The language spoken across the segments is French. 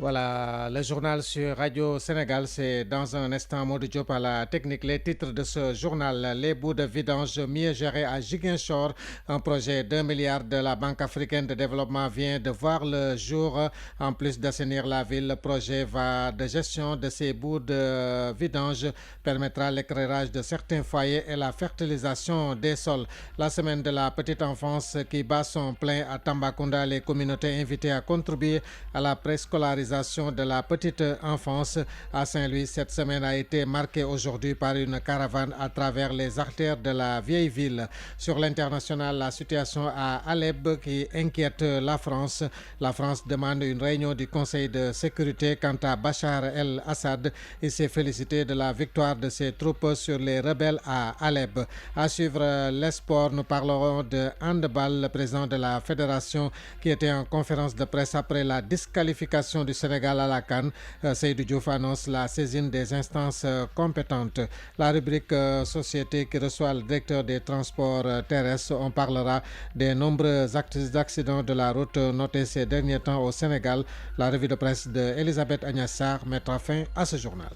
Voilà, le journal sur Radio Sénégal, c'est dans un instant Modou Diop à la technique. Les titres de ce journal, les boues de vidange mieux gérés à Ziguinchor. Un projet d'1 milliard de la Banque africaine de développement vient de voir le jour. En plus d'assainir la ville, le projet de gestion de ces boues de vidange permettra l'éclairage de certains foyers et la fertilisation des sols. La semaine de la petite enfance qui bat son plein à Tambacounda, les communautés invitées à contribuer à la préscolarisation de la petite enfance à Saint-Louis. Cette semaine a été marquée aujourd'hui par une caravane à travers les artères de la vieille ville. Sur l'international, la situation à Alep qui inquiète la France. La France demande une réunion du Conseil de sécurité. Quant à Bachar el-Assad, il s'est félicité de la victoire de ses troupes sur les rebelles à Alep. À suivre les sports, nous parlerons de handball. Le président de la fédération qui était en conférence de presse après la disqualification du Sénégal à la CAN, Seydou Diouf annonce la saisine des instances compétentes. La rubrique société qui reçoit le directeur des transports terrestres, on parlera des nombreux accidents de la route notés ces derniers temps au Sénégal. La revue de presse d'Elisabeth Agnassar mettra fin à ce journal.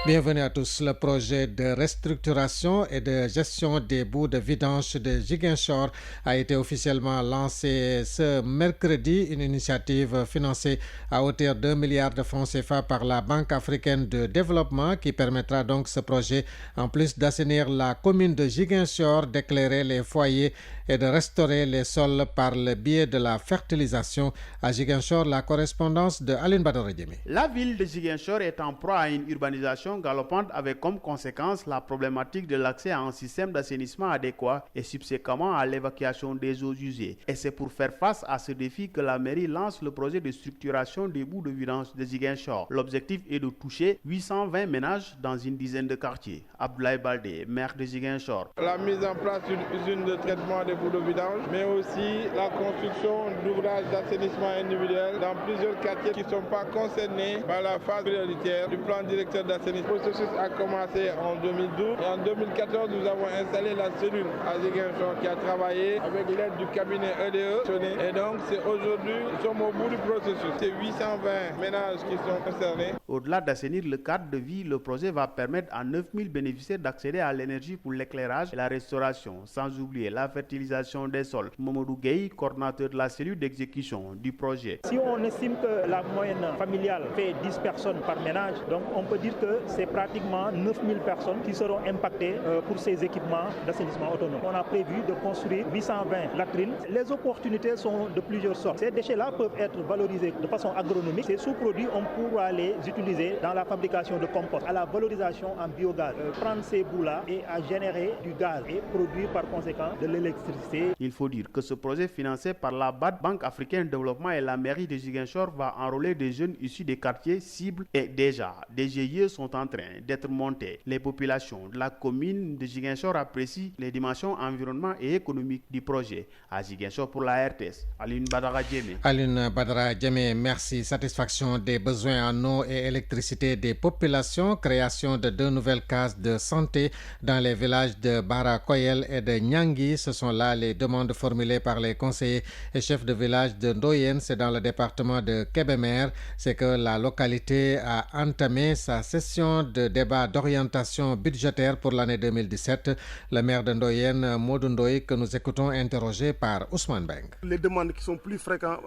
Bienvenue à tous. Le projet de restructuration et de gestion des boues de vidange de Ziguinchor a été officiellement lancé ce mercredi, une initiative financée à hauteur d'1 milliard de francs CFA par la Banque africaine de développement qui permettra donc ce projet, en plus d'assainir la commune de Ziguinchor, d'éclairer les foyers et de restaurer les sols par le biais de la fertilisation. À Ziguinchor, la correspondance de Aline Badara Diémé. La ville de Ziguinchor est en proie à une urbanisation galopante avec comme conséquence la problématique de l'accès à un système d'assainissement adéquat et subséquemment à l'évacuation des eaux usées. Et c'est pour faire face à ce défi que la mairie lance le projet de structuration des boues de vidange de Ziguinchor. L'objectif est de toucher 820 ménages dans une dizaine de quartiers. Abdoulaye Baldé, maire de Ziguinchor. La mise en place d'une usine de traitement des boues de vidange, mais aussi la construction d'ouvrages d'assainissement individuel dans plusieurs quartiers qui ne sont pas concernés par la phase prioritaire du plan directeur d'assainissement. Le processus a commencé en 2012 et en 2014 nous avons installé la cellule à Ziguinchor qui a travaillé avec l'aide du cabinet EDE et donc c'est aujourd'hui, nous sommes au bout du processus. C'est 820 ménages qui sont concernés. Au-delà d'assainir le cadre de vie, le projet va permettre à 9000 bénéficiaires d'accéder à l'énergie pour l'éclairage et la restauration, sans oublier la fertilisation des sols. Momodou Gueye, coordinateur de la cellule d'exécution du projet. Si on estime que la moyenne familiale fait 10 personnes par ménage, donc on peut dire que c'est pratiquement 9000 personnes qui seront impactées pour ces équipements d'assainissement autonome. On a prévu de construire 820 latrines. Les opportunités sont de plusieurs sortes. Ces déchets-là peuvent être valorisés de façon agronomique. Ces sous-produits, on pourra les utiliser dans la fabrication de compost, à la valorisation en biogaz. Prendre ces bouts-là et à générer du gaz et produire par conséquent de l'électricité. Il faut dire que ce projet financé par la BAD, Banque africaine de développement et la mairie de Ziguinchor va enrôler des jeunes issus des quartiers cibles et déjà des GIE sont en train d'être montés. Les populations de la commune de Ziguinchor apprécient les dimensions environnementales et économiques du projet. À Ziguinchor pour la RTS, Aline Badara Diémé. Aline Badara Diémé, merci. Satisfaction des besoins en eau et électricité des populations, création de 2 nouvelles cases de santé dans les villages de Barakoyel et de Nyangui. Ce sont là les demandes formulées par les conseillers et chefs de village de Ndoyen. C'est dans le département de Kébémer. C'est que la localité a entamé sa session de débat d'orientation budgétaire pour l'année 2017. Le maire de Ndoyen, Modou Ndoye, que nous écoutons, interrogé par Ousmane Beng. Les demandes qui sont plus fréquentes,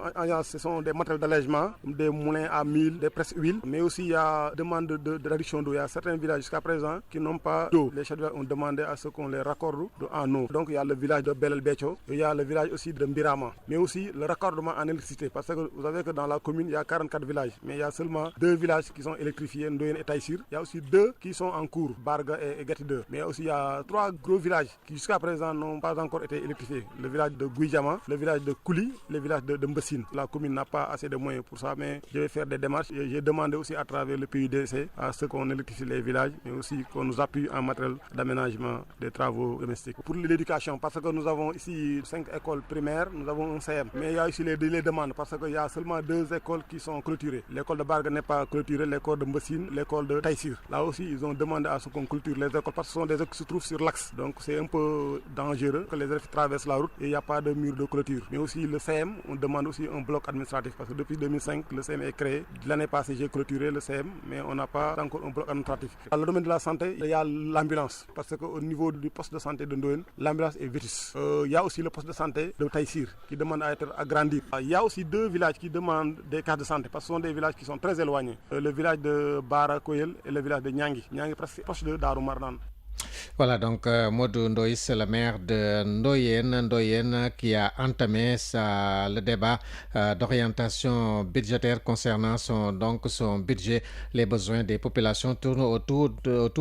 ce sont des matériels d'allègement, des moulins à mille, des presses huile, mais aussi il y a demande de réduction d'eau. Il y a certains villages jusqu'à présent qui n'ont pas d'eau. Les chefs de village ont demandé à ce qu'on les raccorde en eau. Donc il y a le village de Belel Becho, il y a le village aussi de Mbirama, mais aussi le raccordement en électricité. Parce que vous savez que dans la commune, il y a 44 villages, mais il y a seulement 2 villages qui sont électrifiés, Ndoyen et Taïsir. Il y a aussi 2 qui sont en cours, Barga et Gati 2. Mais aussi il y a 3 gros villages qui jusqu'à présent n'ont pas encore été électrifiés. Le village de Gouidjama, le village de Kouli, le village de Mbessine. La commune n'a pas assez de moyens pour ça, mais je vais faire des démarches. J'ai demandé aussi à travers le PUDC à ce qu'on électrifie les villages, mais aussi qu'on nous appuie en matériel d'aménagement des travaux domestiques. Pour l'éducation, parce que nous avons ici 5 écoles primaires, nous avons un CM. Mais il y a aussi les demandes, parce qu'il y a seulement 2 écoles qui sont clôturées. L'école de Barga n'est pas clôturée, l'école de Mbessine, l'école de Taïsir. Taïsir. Là aussi, ils ont demandé à ce qu'on culture les écoles parce que ce sont des écoles qui se trouvent sur l'axe. Donc c'est un peu dangereux que les élèves traversent la route et il n'y a pas de mur de clôture. Mais aussi le CM, on demande aussi un bloc administratif parce que depuis 2005, le CM est créé. L'année passée, j'ai clôturé le CM, mais on n'a pas encore un bloc administratif. Dans le domaine de la santé, il y a l'ambulance parce qu'au niveau du poste de santé de Ndoyen, l'ambulance est vétuste. Il y a aussi le poste de santé de Taïsir qui demande à être agrandi. Il y a aussi 2 villages qui demandent des cartes de santé parce que ce sont des villages qui sont très éloignés. Le village de Bara Koyel et le village de Niangui. Niangui presque proche de Darou Marnane. Voilà, donc Modou Ndoye, c'est le maire de Ndoyen qui a entamé le débat d'orientation budgétaire concernant son budget. Les besoins des populations tournent autour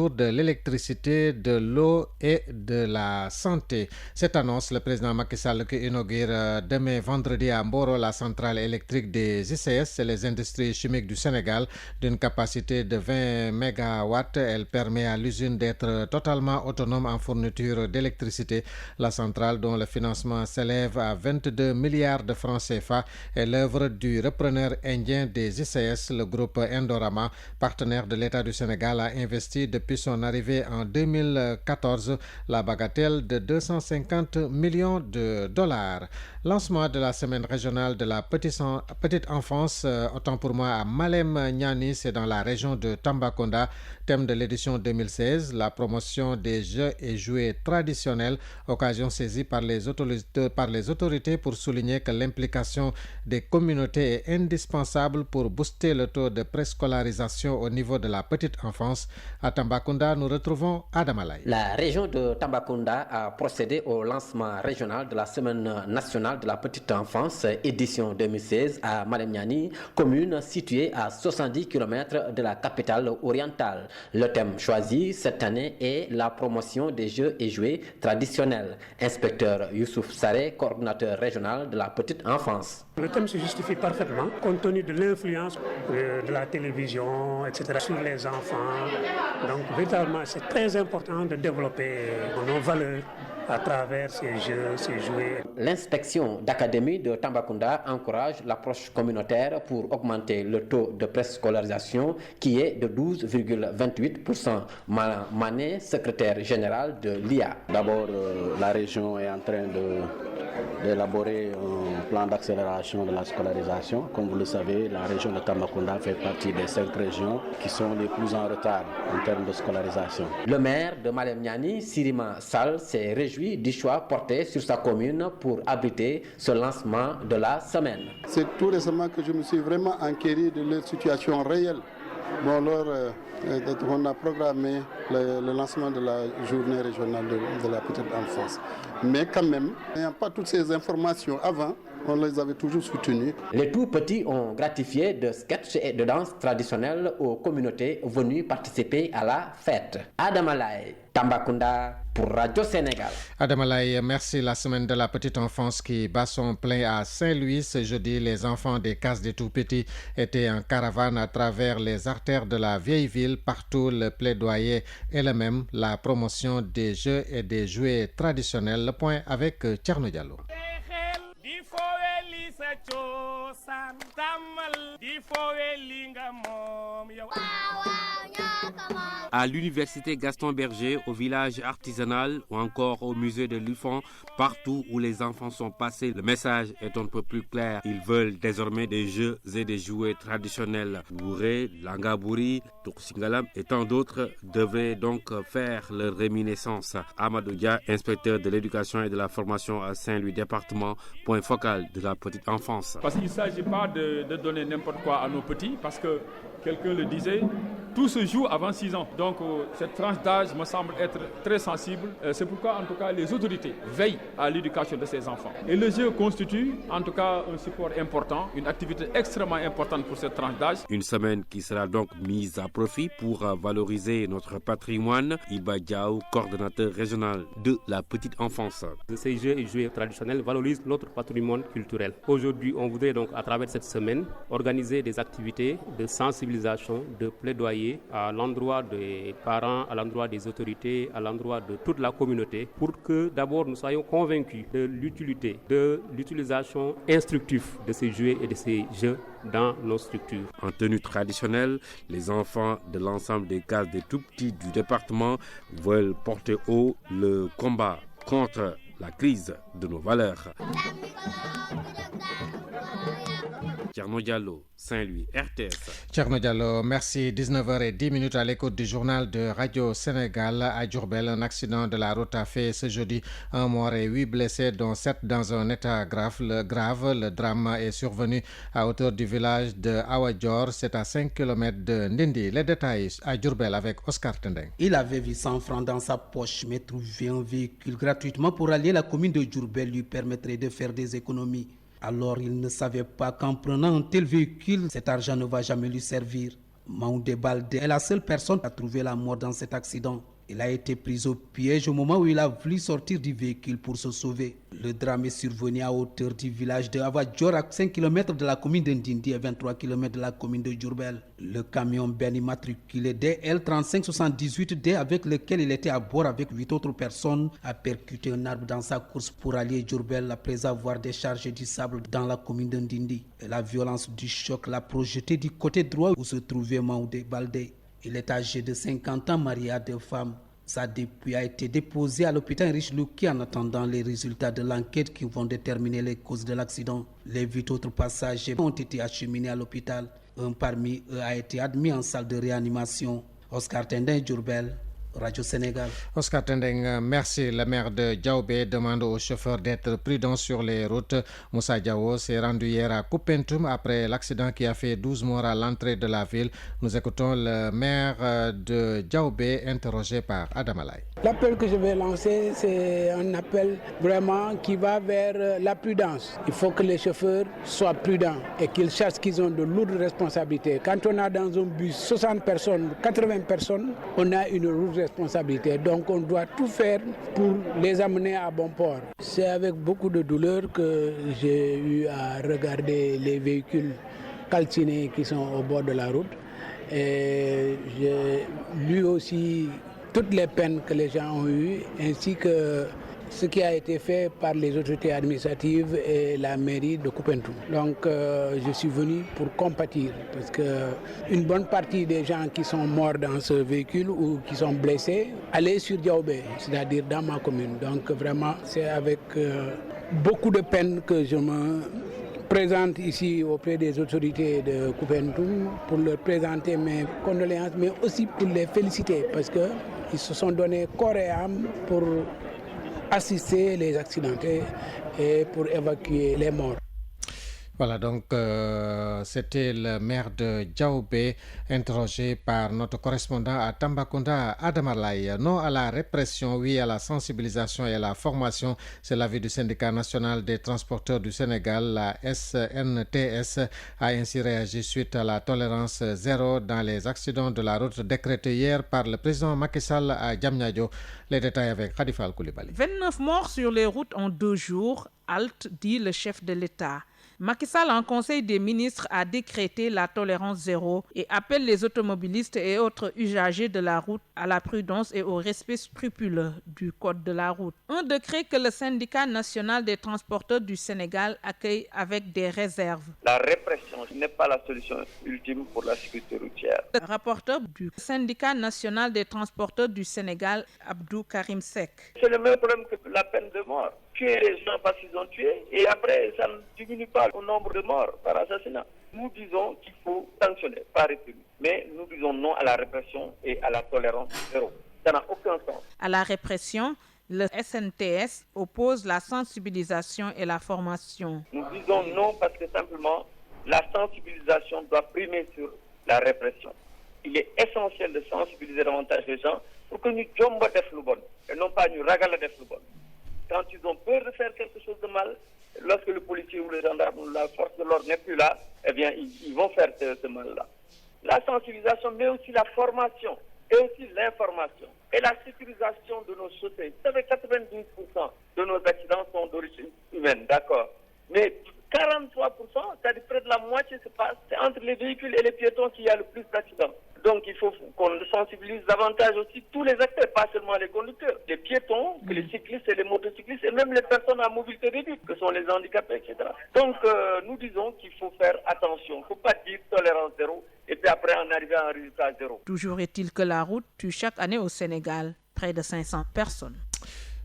de l'électricité, de l'eau et de la santé. Cette annonce, le président Macky Sall qui inaugure demain vendredi à Mboro la centrale électrique des ICS et les industries chimiques du Sénégal d'une capacité de 20 mégawatts. Elle permet à l'usine d'être totalement autonome en fourniture d'électricité. La centrale, dont le financement s'élève à 22 milliards de francs CFA, est l'œuvre du repreneur indien des ICS, le groupe Indorama, partenaire de l'État du Sénégal, a investi depuis son arrivée en 2014 la bagatelle de 250 millions de dollars. Lancement de la semaine régionale de la petite enfance, autant pour moi à Malem Niani, c'est dans la région de Tambacounda. Thème de l'édition 2016, la promotion des jeux et jouets traditionnels, occasion saisie par les autorités pour souligner que l'implication des communautés est indispensable pour booster le taux de préscolarisation au niveau de la petite enfance. À Tambacounda, nous retrouvons Adamalay. La région de Tambacounda a procédé au lancement régional de la semaine nationale de la petite enfance, édition 2016 à Malem Niani, commune située à 70 km de la capitale orientale. Le thème choisi cette année est la promotion des jeux et jouets traditionnels. Inspecteur Youssouf Saré, coordinateur régional de la petite enfance. Le thème se justifie parfaitement compte tenu de l'influence de la télévision, etc. sur les enfants. Donc véritablement, c'est très important de développer nos valeurs à travers ces jeux, ces jouets. L'inspection d'académie de Tambacounda encourage l'approche communautaire pour augmenter le taux de préscolarisation qui est de 12,28%. Malan Mané, secrétaire général de l'IA. D'abord, la région est en train d'élaborer un plan d'accélération de la scolarisation. Comme vous le savez, la région de Tambacounda fait partie des 5 régions qui sont les plus en retard en termes de scolarisation. Le maire de Malem Niani, Sirima Sall, s'est réjoui du choix porté sur sa commune pour abriter ce lancement de la semaine. C'est tout récemment que je me suis vraiment enquéré de leur situation réelle. Bon, alors, on a programmé le lancement de la journée régionale de la petite enfance. Mais quand même, il n'y a pas toutes ces informations avant. On les avait toujours soutenus. Les tout petits ont gratifié de sketchs et de danses traditionnelles aux communautés venues participer à la fête. Adamalay, Tambacounda, pour Radio Sénégal. Adamalay, merci. La semaine de la petite enfance qui bat son plein à Saint-Louis. Ce jeudi, les enfants des cases des tout-petits étaient en caravane à travers les artères de la vieille ville. Partout, le plaidoyer est le même, la promotion des jeux et des jouets traditionnels. Le point avec Thierno Diallo. À l'université Gaston Berger, au village artisanal ou encore au musée de l'Ufon, partout où les enfants sont passés, le message est un peu plus clair. Ils veulent désormais des jeux et des jouets traditionnels. Bourré, Langabouri, Toursingalam et tant d'autres devraient donc faire leur réminiscence. Amadou Dia, inspecteur de l'éducation et de la formation à Saint-Louis département, point focal de la petite enfance. Parce qu'il ne s'agit pas de donner n'importe quoi à nos petits, parce que quelqu'un le disait, tout se joue avant 6 ans. Donc cette tranche d'âge me semble être très sensible. C'est pourquoi en tout cas les autorités veillent à l'éducation de ces enfants. Et le jeu constitue en tout cas un support important, une activité extrêmement importante pour cette tranche d'âge. Une semaine qui sera donc mise à profit pour valoriser notre patrimoine. Iba Diaw, coordonnateur régional de la petite enfance. Ces jeux et jouets traditionnels valorisent notre patrimoine culturel. Aujourd'hui, on voudrait donc à travers cette semaine organiser des activités de sensibilisation, de plaidoyer plaidoyer à l'endroit des parents, à l'endroit des autorités, à l'endroit de toute la communauté pour que d'abord nous soyons convaincus de l'utilité, de l'utilisation instructive de ces jouets et de ces jeux dans nos structures. En tenue traditionnelle, les enfants de l'ensemble des cases des tout-petits du département veulent porter haut le combat contre la crise de nos valeurs. Thierno Diallo, Saint-Louis, RTS. Thierno Diallo, merci. 19h10 à l'écoute du journal de Radio Sénégal. À Diourbel, un accident de la route a fait ce jeudi un mort et 8 blessés, dont 7 dans un état grave. Le drame est survenu à hauteur du village de Awadjor. C'est à 5 km de Ndindi. Les détails à Diourbel avec Oscar Tendeng. Il avait 800 francs dans sa poche, mais trouver un véhicule gratuitement pour allier la commune de Diourbel lui permettrait de faire des économies. Alors il ne savait pas qu'en prenant un tel véhicule, cet argent ne va jamais lui servir. Maoundé Baldé est la seule personne à trouver la mort dans cet accident. Il a été pris au piège au moment où il a voulu sortir du véhicule pour se sauver. Le drame est survenu à hauteur du village de Awadjor, à 5 km de la commune de Ndindi et 23 km de la commune de Diourbel. Le camion ben immatriculé DL3578D avec lequel il était à bord avec 8 autres personnes a percuté un arbre dans sa course pour allier Diourbel après avoir déchargé du sable dans la commune de Ndindi. La violence du choc l'a projeté du côté droit où se trouvait Maoundé Baldé. Il est âgé de 50 ans, marié à 2 femmes. Sa dépouille a été déposée à l'hôpital Riche-Louki en attendant les résultats de l'enquête qui vont déterminer les causes de l'accident. Les 8 autres passagers ont été acheminés à l'hôpital. Un parmi eux a été admis en salle de réanimation. Oscar Tendeng, Diourbel, Radio Sénégal. Oscar Tendeng, merci. Le maire de Diaobé demande aux chauffeurs d'être prudents sur les routes. Moussa Diawo s'est rendu hier à Koupentoum après l'accident qui a fait 12 morts à l'entrée de la ville. Nous écoutons le maire de Diaobé interrogé par Adam Alay. L'appel que je vais lancer, c'est un appel vraiment qui va vers la prudence. Il faut que les chauffeurs soient prudents et qu'ils sachent qu'ils ont de lourdes responsabilités. Quand on a dans un bus 60 personnes, 80 personnes, on a une lourde responsabilité. Donc on doit tout faire pour les amener à bon port. C'est avec beaucoup de douleur que j'ai eu à regarder les véhicules calcinés qui sont au bord de la route. Et j'ai lu aussi toutes les peines que les gens ont eues, ainsi que ce qui a été fait par les autorités administratives et la mairie de Koupentoum. Donc je suis venu pour compatir, parce qu'une bonne partie des gens qui sont morts dans ce véhicule ou qui sont blessés allaient sur Diaobé, c'est-à-dire dans ma commune. Donc vraiment, c'est avec beaucoup de peine que je me présente ici auprès des autorités de Koupentoum pour leur présenter mes condoléances, mais aussi pour les féliciter, parce qu'ils se sont donnés corps et âme pour assister les accidentés et pour évacuer les morts. Voilà, donc c'était le maire de Diaobé, interrogé par notre correspondant à Tambacounda, Adam Alay. Non à la répression, oui à la sensibilisation et à la formation. C'est l'avis du syndicat national des transporteurs du Sénégal, la SNTS, a ainsi réagi suite à la tolérance zéro dans les accidents de la route décrétée hier par le président Macky Sall à Diamniadio. Les détails avec Khadifa Al-Koulibaly. 29 morts sur les routes en 2 jours, halte, dit le chef de l'État. Macky Sall, en Conseil des ministres, a décrété la tolérance zéro et appelle les automobilistes et autres usagers de la route à la prudence et au respect scrupuleux du code de la route. Un décret que le syndicat national des transporteurs du Sénégal accueille avec des réserves. La répression n'est pas la solution ultime pour la sécurité routière. Le rapporteur du syndicat national des transporteurs du Sénégal, Abdou Karim Seck. C'est le même problème que la peine de mort. Tuer les gens parce qu'ils ont tué et après ça ne diminue pas le nombre de morts par assassinat. Nous disons qu'il faut sanctionner, pas réprimer. Mais nous disons non à la répression et à la tolérance zéro. Ça n'a aucun sens. À la répression, le SNTS oppose la sensibilisation et la formation. Nous disons non parce que simplement la sensibilisation doit primer sur la répression. Il est essentiel de sensibiliser davantage les gens pour que nous jomba def lu bon et non pas nous ragala def lu bon. Quand ils ont peur de faire quelque chose de mal, lorsque le policier ou le gendarme ou la force de l'ordre n'est plus là, eh bien, ils vont faire ce mal-là. La sensibilisation, mais aussi la formation, et aussi l'information, et la sécurisation de nos chaussées. Vous savez, 92% de nos accidents sont d'origine humaine, d'accord. Mais 43%, c'est-à-dire près de la moitié se passe, c'est entre les véhicules et les piétons qu'il y a le plus d'accidents. Donc il faut qu'on sensibilise davantage aussi tous les acteurs, pas seulement les conducteurs, les piétons, que les cyclistes et les motocyclistes, et même les personnes à mobilité réduite, que sont les handicapés, etc. Donc nous disons qu'il faut faire attention. Il ne faut pas dire tolérance zéro et puis après en arriver à un résultat zéro. Toujours est-il que la route tue chaque année au Sénégal près de 500 personnes.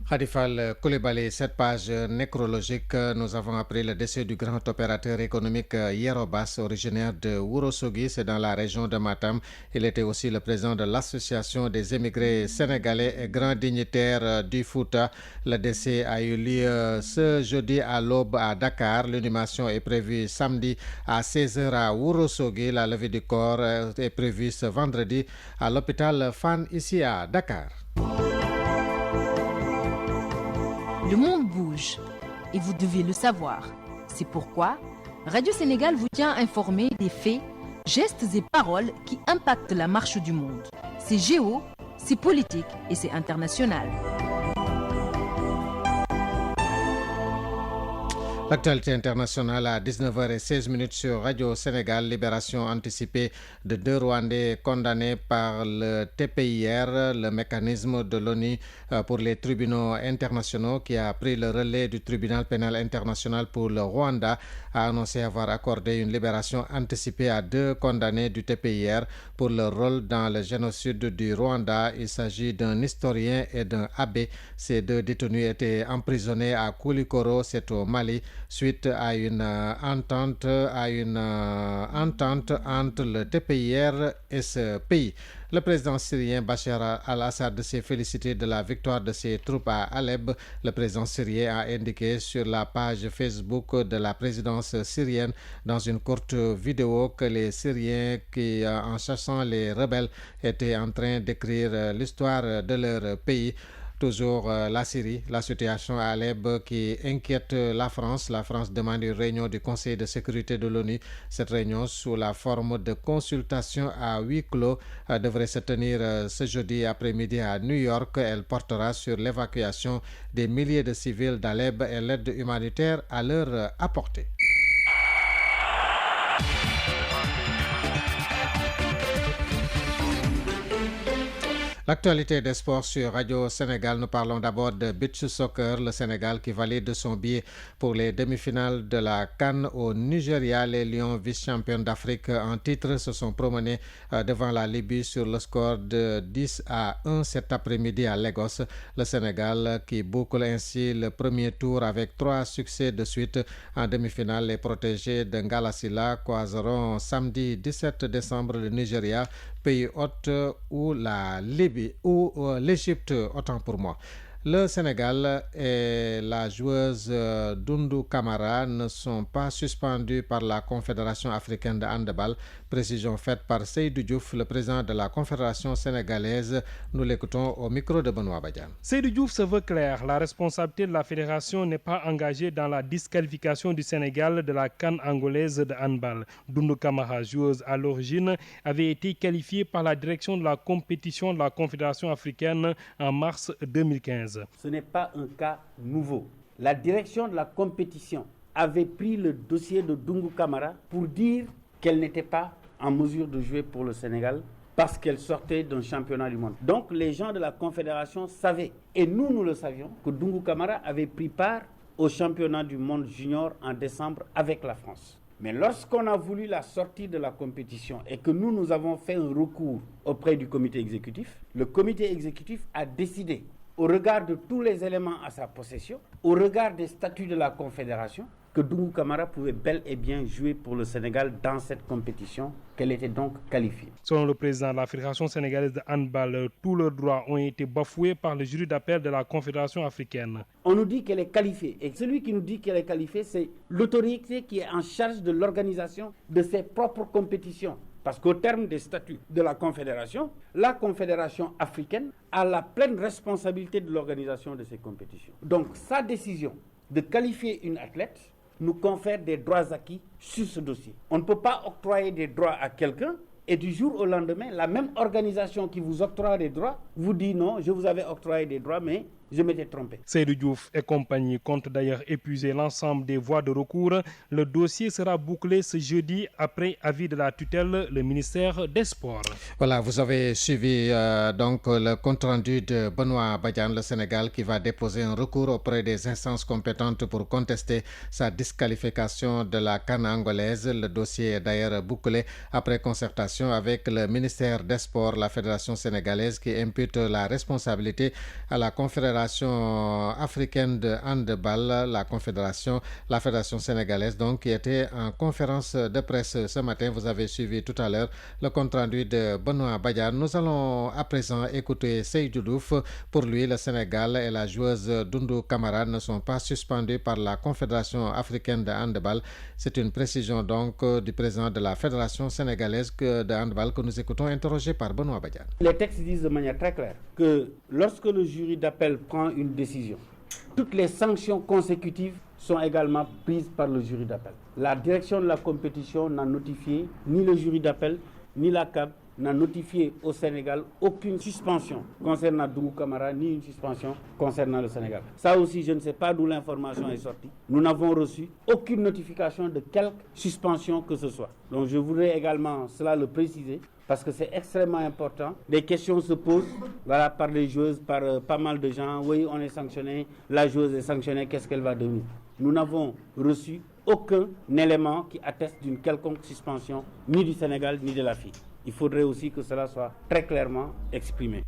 Khadifal Koulibaly, cette page nécrologique, nous avons appris le décès du grand opérateur économique Yerobas, originaire de Ourossogui, c'est dans la région de Matam. Il était aussi le président de l'association des émigrés sénégalais et grand dignitaire du Fouta. Le décès a eu lieu ce jeudi à l'aube à Dakar. L'inhumation est prévue samedi à 16h à Ourossogui. La levée du corps est prévue ce vendredi à l'hôpital Fann ici à Dakar. Le monde bouge et vous devez le savoir. C'est pourquoi Radio Sénégal vous tient informé des faits, gestes et paroles qui impactent la marche du monde. C'est géo, c'est politique et c'est international. L'actualité internationale à 19h16 sur Radio Sénégal. Libération anticipée de 2 Rwandais condamnés par le TPIR, le mécanisme de l'ONU pour les tribunaux internationaux qui a pris le relais du tribunal pénal international pour le Rwanda, a annoncé avoir accordé une libération anticipée à 2 condamnés du TPIR pour leur rôle dans le génocide du Rwanda. Il s'agit d'un historien et d'un abbé. Ces 2 détenus étaient emprisonnés à Koulikoro, c'est au Mali, suite à une entente entre le TPIR et ce pays. Le président syrien Bachar al-Assad s'est félicité de la victoire de ses troupes à Alep. Le président syrien a indiqué sur la page Facebook de la présidence syrienne dans une courte vidéo que les Syriens qui, en chassant les rebelles, étaient en train d'écrire l'histoire de leur pays. Toujours la Syrie, la situation à Alep qui inquiète la France. La France demande une réunion du Conseil de sécurité de l'ONU. Cette réunion, sous la forme de consultation à huis clos, devrait se tenir ce jeudi après-midi à New York. Elle portera sur l'évacuation des milliers de civils d'Alep et l'aide humanitaire à leur apporter. L'actualité des sports sur Radio Sénégal. Nous parlons d'abord de beach soccer. Le Sénégal qui valide son billet pour les demi-finales de la CAN au Nigeria. Les Lions, vice-champions d'Afrique en titre, se sont promenés devant la Libye sur le score de 10-1 cet après-midi à Lagos. Le Sénégal qui boucle ainsi le premier tour avec 3 succès de suite en demi-finale. Les protégés de Ngalasila croiseront samedi 17 décembre le Nigeria, pays hôte, ou la Libye ou l'Égypte, autant pour moi. Le Sénégal et la joueuse Doundou Camara ne sont pas suspendus par la Confédération africaine de handball. Précision faite par Seydou Diouf, le président de la Confédération sénégalaise. Nous l'écoutons au micro de Benoît Badiane. Seydou Diouf se veut clair. La responsabilité de la fédération n'est pas engagée dans la disqualification du Sénégal de la CAN angolaise de handball. Doundou Camara, joueuse à l'origine, avait été qualifiée par la direction de la compétition de la Confédération africaine en mars 2015. Ce n'est pas un cas nouveau. La direction de la compétition avait pris le dossier de Doundou Camara pour dire qu'elle n'était pas en mesure de jouer pour le Sénégal parce qu'elle sortait d'un championnat du monde. Donc les gens de la Confédération savaient, et nous le savions, que Doundou Camara avait pris part au championnat du monde junior en décembre avec la France. Mais lorsqu'on a voulu la sortie de la compétition et que nous avons fait un recours auprès du comité exécutif, le comité exécutif a décidé, au regard de tous les éléments à sa possession, au regard des statuts de la Confédération, que Doundou Camara pouvait bel et bien jouer pour le Sénégal dans cette compétition, qu'elle était donc qualifiée. Selon le président de la Fédération sénégalaise de handball, tous leurs droits ont été bafoués par le jury d'appel de la Confédération africaine. On nous dit qu'elle est qualifiée, et celui qui nous dit qu'elle est qualifiée, c'est l'autorité qui est en charge de l'organisation de ses propres compétitions. Parce qu'au terme des statuts de la Confédération africaine a la pleine responsabilité de l'organisation de ces compétitions. Donc sa décision de qualifier une athlète nous confère des droits acquis sur ce dossier. On ne peut pas octroyer des droits à quelqu'un et du jour au lendemain, la même organisation qui vous octroie des droits vous dit non, je vous avais octroyé des droits, mais je m'étais trompé. Seydou Diouf et compagnie comptent d'ailleurs épuiser l'ensemble des voies de recours. Le dossier sera bouclé ce jeudi après avis de la tutelle, le ministère des Sports. Voilà, vous avez suivi donc le compte-rendu de Benoît Badiane, le Sénégal, qui va déposer un recours auprès des instances compétentes pour contester sa disqualification de la CAN angolaise. Le dossier est d'ailleurs bouclé après concertation avec le ministère des Sports, la Fédération sénégalaise qui impute la responsabilité à la Confédération africaine de handball, la Fédération sénégalaise donc, qui était en conférence de presse ce matin. Vous avez suivi tout à l'heure le compte-rendu de Benoît Badiane. Nous allons à présent écouter Seydou Diouf. Pour lui, le Sénégal et la joueuse Doundou Camara ne sont pas suspendus par la Confédération africaine de handball. C'est une précision donc du président de la Fédération sénégalaise de handball que nous écoutons, interrogé par Benoît Badiane. Les textes disent de manière très claire que lorsque le jury d'appel prend une décision, toutes les sanctions consécutives sont également prises par le jury d'appel. La direction de la compétition n'a notifié ni le jury d'appel ni la CAB n'a notifié au Sénégal aucune suspension concernant Doundou Camara ni une suspension concernant le Sénégal. Ça aussi, je ne sais pas d'où l'information est sortie. Nous n'avons reçu aucune notification de quelque suspension que ce soit. Donc je voudrais également cela le préciser parce que c'est extrêmement important. Des questions se posent par les joueuses, par pas mal de gens. Oui, on est sanctionné, la joueuse est sanctionnée, qu'est-ce qu'elle va devenir? Nous n'avons reçu aucun élément qui atteste d'une quelconque suspension, ni du Sénégal, ni de la FIDE. Il faudrait aussi que cela soit très clairement exprimé.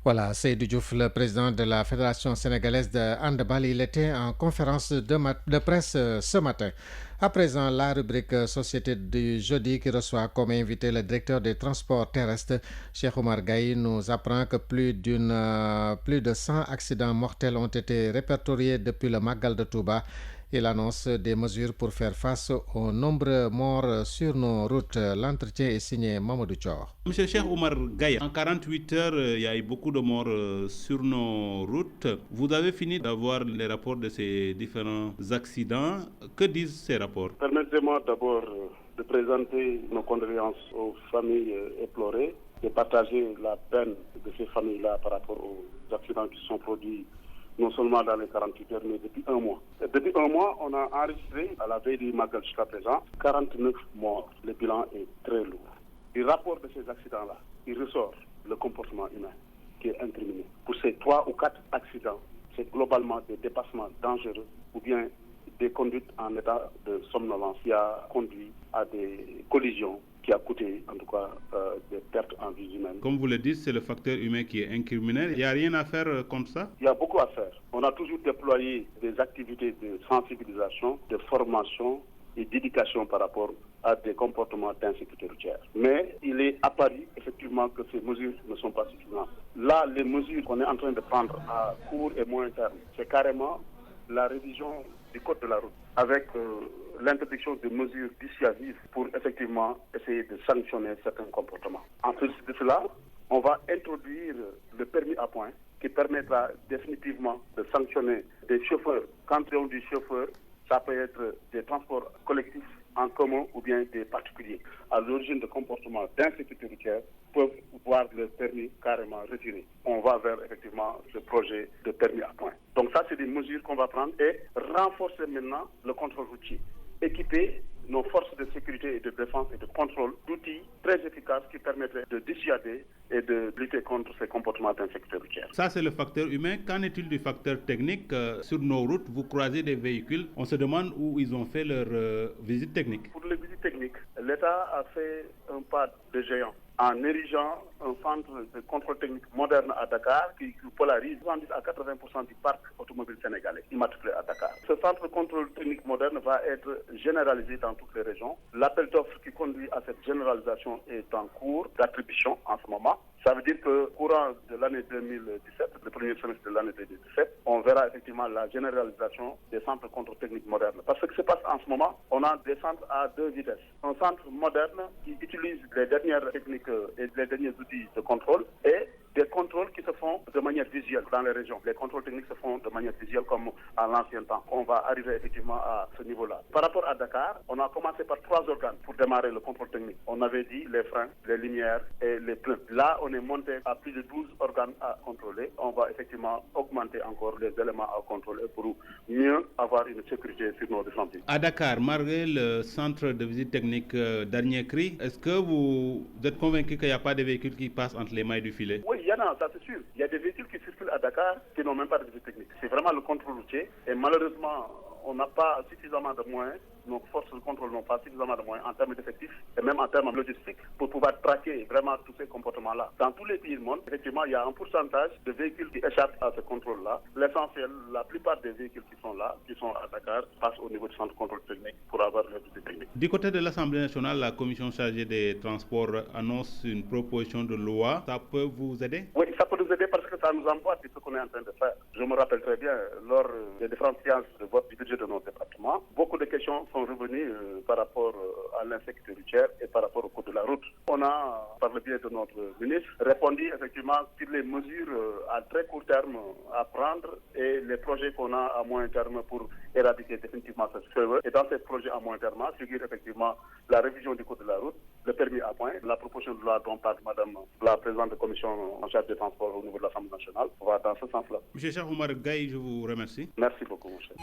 Voilà, Seydou Diouf, le président de la Fédération sénégalaise de handball. Il était en conférence de presse ce matin. À présent, la rubrique Société du jeudi qui reçoit comme invité le directeur des transports terrestres, Cheikh Oumar Gaye, nous apprend que plus de 100 accidents mortels ont été répertoriés depuis le Magal de Touba. Il annonce des mesures pour faire face aux nombreux morts sur nos routes. L'entretien est signé Mamadou Thior. Monsieur Cheikh Oumar Gaye, en 48 heures, il y a eu beaucoup de morts sur nos routes. Vous avez fini d'avoir les rapports de ces différents accidents. Que disent ces rapports? Permettez-moi d'abord de présenter nos condoléances aux familles éplorées, de partager la peine de ces familles-là par rapport aux accidents qui sont produits non seulement dans les 48 heures, mais depuis un mois. Et depuis un mois, on a enregistré, à la veille du Magal jusqu'à présent, 49 morts. Le bilan est très lourd. Du rapport de ces accidents-là, il ressort le comportement humain qui est incriminé. Pour ces 3 ou 4 accidents, c'est globalement des dépassements dangereux ou bien des conduites en état de somnolence qui a conduit à des collisions qui a coûté en tout cas des pertes en vie humaine. Comme vous le dites, c'est le facteur humain qui est incriminé. Il n'y a rien à faire contre ça? Il y a beaucoup à faire. On a toujours déployé des activités de sensibilisation, de formation et d'éducation par rapport à des comportements d'insécurité routière. Mais il est apparu effectivement que ces mesures ne sont pas suffisantes. Là, les mesures qu'on est en train de prendre à court et moyen terme, c'est carrément la révision du code de la route avec l'introduction de mesures dissuasives pour effectivement essayer de sanctionner certains comportements. En plus de cela, on va introduire le permis à points qui permettra définitivement de sanctionner des chauffeurs. Quand on dit chauffeur, ça peut être des transports collectifs en commun ou bien des particuliers à l'origine de comportements d'insécurité routière peuvent voir leur permis carrément retiré. On va vers effectivement ce projet de permis à points. Donc ça, c'est des mesures qu'on va prendre et renforcer maintenant le contrôle routier. Équiper nos forces de sécurité et de défense et de contrôle d'outils très efficaces qui permettraient de dissuader et de lutter contre ces comportements d'insécurité routière. Ça, c'est le facteur humain. Qu'en est-il du facteur technique? Sur nos routes, vous croisez des véhicules. On se demande où ils ont fait leur visite technique. Pour les visites techniques, l'État a fait un pas de géant en érigeant un centre de contrôle technique moderne à Dakar qui polarise 70 à 80% du parc automobile sénégalais immatriculé à Dakar. Ce centre de contrôle technique moderne va être généralisé dans toutes les régions. L'appel d'offres qui conduit à cette généralisation est en cours d'attribution en ce moment. Ça veut dire que courant de l'année 2017, le premier semestre de l'année 2017, on verra effectivement la généralisation des centres de contrôle technique modernes. Parce que ce qui se passe en ce moment, on a des centres à 2 vitesses. Un centre moderne qui utilise les dernières techniques et les derniers outils de contrôle et des contrôles qui se font de manière visuelle dans les régions. Les contrôles techniques se font de manière visuelle comme à l'ancien temps. On va arriver effectivement à ce niveau-là. Par rapport à Dakar, on a commencé par 3 organes pour démarrer le contrôle technique. On avait dit les freins, les lumières et les pneus. Là, on est monté à plus de 12 organes à contrôler. On va effectivement augmenter encore les éléments à contrôler pour mieux avoir une sécurité sur nos différents pays. À Dakar, malgré le centre de visite technique dernier cri, est-ce que vous êtes convaincu qu'il n'y a pas de véhicules qui passent entre les mailles du filet? Oui, il y en a, ça c'est sûr. Il y a des véhicules qui circulent à Dakar qui n'ont même pas de visite technique. C'est vraiment le contrôle routier et malheureusement, on n'a pas suffisamment de moyens. Nos forces de contrôle n'ont pas suffisamment de moyens en termes d'effectifs et même en termes logistiques pour pouvoir traquer vraiment tous ces comportements-là. Dans tous les pays du monde, effectivement, il y a un pourcentage de véhicules qui échappent à ce contrôle-là. L'essentiel, la plupart des véhicules qui sont là, qui sont à Dakar, passent au niveau du centre de contrôle technique pour avoir leur visite technique. Du côté de l'Assemblée nationale, la commission chargée des transports annonce une proposition de loi. Ça peut vous aider? Oui, ça peut nous aider parce que ça nous emboîte ce qu'on est en train de faire. Je me rappelle très bien, lors des différentes séances de vote du budget de nos départements, beaucoup de questions sont revenus par rapport à l'insécurité routière et par rapport au code de la route. On a, par le biais de notre ministre, répondu effectivement sur les mesures à très court terme à prendre et les projets qu'on a à moyen terme pour éradiquer définitivement ce feu. Et dans ces projets à moyen terme figure effectivement la révision du code de la route, le permis à point, la proposition de loi dont parle Madame la présidente de la commission en charge des transports au niveau de l'Assemblée nationale va dans ce sens-là. Monsieur Cheikh Oumar Gaye, je vous remercie. Merci beaucoup, mon cher.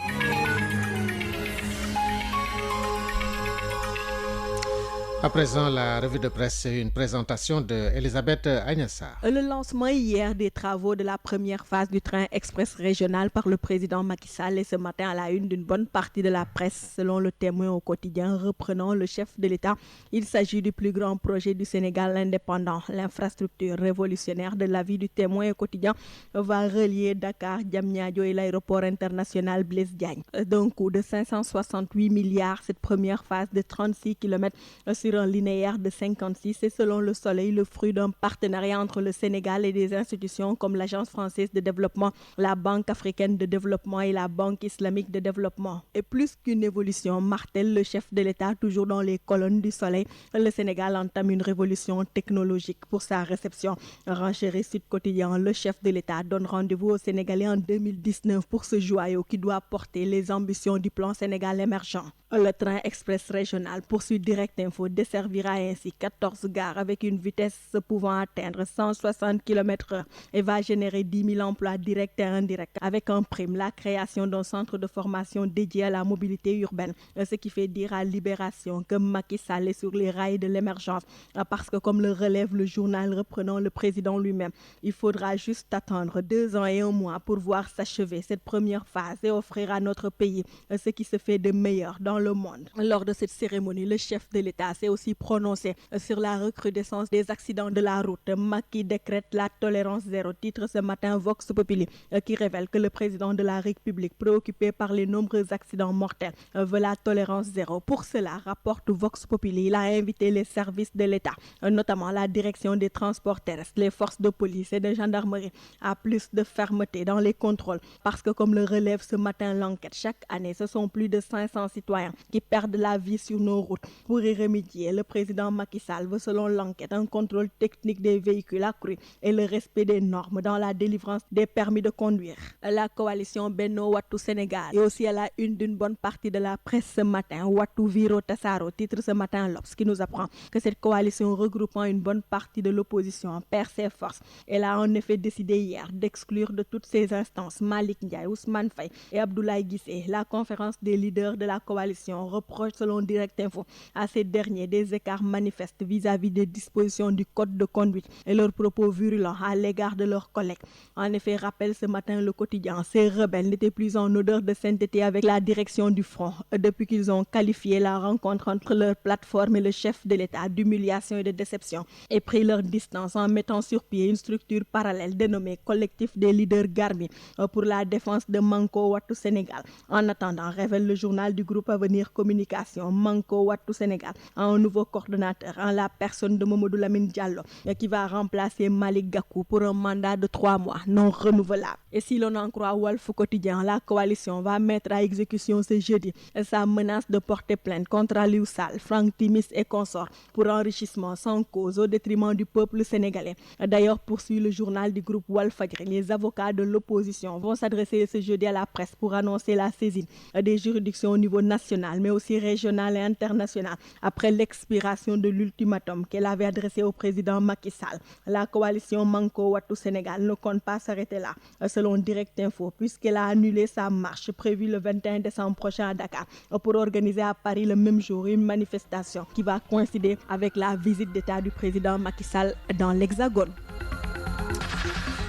À présent, la revue de presse et une présentation d'Elisabeth Agnassa. Le lancement hier des travaux de la première phase du train express régional par le président Macky Sall est ce matin à la une d'une bonne partie de la presse, selon le Témoin au quotidien, reprenant le chef de l'État. Il s'agit du plus grand projet du Sénégal indépendant. L'infrastructure révolutionnaire de la vie du Témoin au quotidien va relier Dakar, Diamniadio et l'aéroport international Blaise Diagne. D'un coût de 568 milliards, cette première phase de 36 km sur un linéaire de 56 et selon Le Soleil, le fruit d'un partenariat entre le Sénégal et des institutions comme l'Agence française de développement, la Banque africaine de développement et la Banque islamique de développement. Et plus qu'une évolution, martèle le chef de l'État, toujours dans les colonnes du Soleil, le Sénégal entame une révolution technologique pour sa réception. Renchéri Sud Quotidien, le chef de l'État donne rendez-vous aux Sénégalais en 2019 pour ce joyau qui doit porter les ambitions du plan Sénégal émergent. Le train express régional poursuit Direct Info desservira ainsi 14 gares avec une vitesse pouvant atteindre 160 km/h et va générer 10 000 emplois directs et indirects avec en prime la création d'un centre de formation dédié à la mobilité urbaine, ce qui fait dire à Libération que Macky Sall est sur les rails de l'émergence parce que comme le relève le journal reprenant le président lui-même, il faudra juste attendre 2 ans et 1 mois pour voir s'achever cette première phase et offrir à notre pays ce qui se fait de meilleur dans le monde. Lors de cette cérémonie, le chef de l'État s'est aussi prononcé sur la recrudescence des accidents de la route. Macky décrète la tolérance zéro. Titre ce matin Vox Populi qui révèle que le président de la République, préoccupé par les nombreux accidents mortels, veut la tolérance zéro. Pour cela, rapporte Vox Populi, il a invité les services de l'État, notamment la direction des transports terrestres, les forces de police et de gendarmerie, à plus de fermeté dans les contrôles. Parce que comme le relève ce matin l'enquête, chaque année, ce sont plus de 500 citoyens qui perdent la vie sur nos routes. Pour y remédier, le président Macky Sall veut, selon l'enquête, un contrôle technique des véhicules accru et le respect des normes dans la délivrance des permis de conduire. La coalition Benno Wattu Sénégal est aussi à la une d'une bonne partie de la presse ce matin. Wattu Viro Tassaro, titre ce matin l'Obs, qui nous apprend que cette coalition regroupant une bonne partie de l'opposition perd ses forces. Elle a en effet décidé hier d'exclure de toutes ses instances Malick Ndiaye, Ousmane Faye et Abdoulaye Guissé. La conférence des leaders de la coalition reproche, selon Direct Info, à ces derniers des écarts manifestes vis-à-vis des dispositions du code de conduite et leurs propos virulents à l'égard de leurs collègues. En effet, rappelle ce matin le quotidien, ces rebelles n'étaient plus en odeur de sainteté avec la direction du front depuis qu'ils ont qualifié la rencontre entre leur plateforme et le chef de l'État d'humiliation et de déception et pris leur distance en mettant sur pied une structure parallèle dénommée Collectif des leaders Garmi pour la défense de Manko Wattu Sénégal. En attendant, révèle le journal du groupe Avenir Communication, Manko Wattu Sénégal, a un nouveau coordonnateur en la personne de Mamadou Lamine Diallo qui va remplacer Malick Gakou pour un mandat de 3 mois non renouvelable. Et si l'on en croit Walf Quotidien, la coalition va mettre à exécution ce jeudi sa menace de porter plainte contre Aliou Sall, Franck Timis et consorts pour enrichissement sans cause au détriment du peuple sénégalais. D'ailleurs, poursuit le journal du groupe Walfadjri, les avocats de l'opposition vont s'adresser ce jeudi à la presse pour annoncer la saisine des juridictions au niveau national, mais aussi régional et international, après l'expiration de l'ultimatum qu'elle avait adressé au président Macky Sall. La coalition Manko Wattu Sénégal ne compte pas s'arrêter là, selon Direct Info, puisqu'elle a annulé sa marche prévue le 21 décembre prochain à Dakar pour organiser à Paris le même jour une manifestation qui va coïncider avec la visite d'État du président Macky Sall dans l'Hexagone.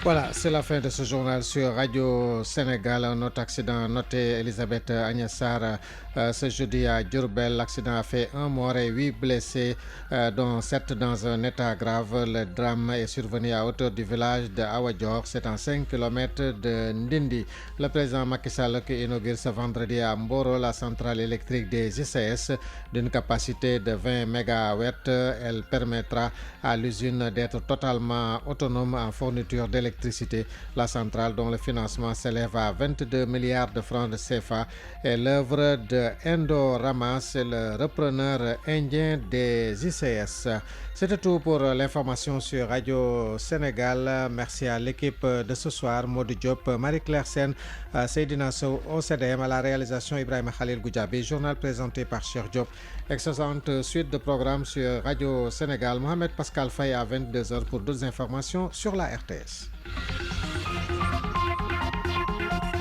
Voilà, c'est la fin de ce journal sur Radio Sénégal. Un autre accident noté, Elisabeth Agnessar, ce jeudi à Diourbel. L'accident a fait 1 mort et 8 blessés, dont 7 dans un état grave. Le drame est survenu à hauteur du village de Awadjor, c'est en 5 km de Ndindi. Le président Macky Sall qui inaugure ce vendredi à Mboro la centrale électrique des ICS d'une capacité de 20 MW. Elle permettra à l'usine d'être totalement autonome en fourniture d'électricité. La centrale, dont le financement s'élève à 22 milliards de francs de CFA, est l'œuvre de Indorama, c'est le repreneur indien des ICS. C'était tout pour l'information sur Radio Sénégal. Merci à l'équipe de ce soir, Maud Diop, Marie-Claire Sen, Seydina Sow au CDM, à la réalisation Ibrahim Khalil Goudiaby, journal présenté par Cheikh Diop. Excellente suite de programmes sur Radio Sénégal. Mohamed Pascal Faye à 22h pour d'autres informations sur la RTS.